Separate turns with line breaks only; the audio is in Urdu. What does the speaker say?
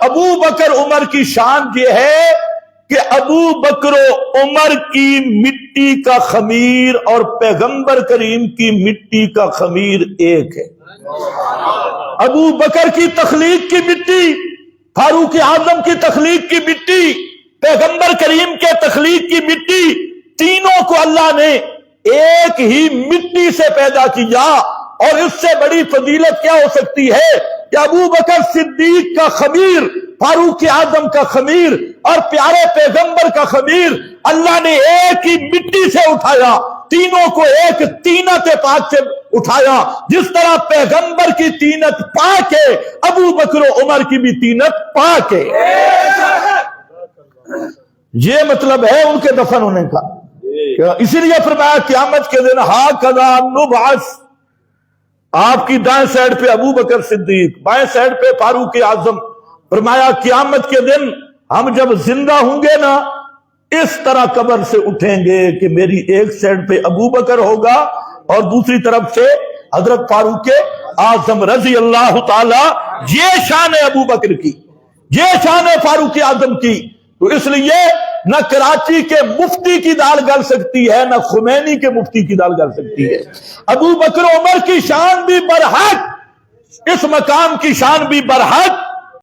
ابو بکر عمر کی شان یہ ہے کہ ابو بکر و عمر کی مٹی کا خمیر اور پیغمبر کریم کی مٹی کا خمیر ایک ہے۔ ابو بکر کی تخلیق کی مٹی، فاروق اعظم کی تخلیق کی مٹی، پیغمبر کریم کے تخلیق کی مٹی، تینوں کو اللہ نے ایک ہی مٹی سے پیدا کیا۔ اور اس سے بڑی فضیلت کیا ہو سکتی ہے کہ ابو بکر صدیق کا خمیر، فاروق اعظم کا خمیر اور پیارے پیغمبر کا خمیر اللہ نے ایک ہی مٹی سے اٹھایا، تینوں کو ایک طینت پاک سے اٹھایا۔ جس طرح پیغمبر کی طینت پاک ہے، ابو بکر و عمر کی بھی طینت پاک ہے۔ یہ مطلب ہے ان کے دفن ہونے کا۔ اسی لیے فرمایا قیامت کے دن ہاکذا نبعث، آپ کی دائیں سائڈ پہ ابو بکر صدیق، بائیں سائڈ پہ فاروق اعظم۔ فرمایا قیامت کے دن ہم جب زندہ ہوں گے نا، اس طرح قبر سے اٹھیں گے کہ میری ایک سائڈ پہ ابو بکر ہوگا اور دوسری طرف سے حضرت فاروق اعظم رضی اللہ تعالی۔ یہ شان ہے ابو بکر کی، یہ شان ہے فاروق اعظم کی۔ تو اس لیے نہ کراچی کے مفتی کی دال گل سکتی ہے، نہ خمینی کے مفتی کی دال گل سکتی ہے۔ ابو بکر عمر کی شان بھی برحق، اس مقام کی شان بھی برحق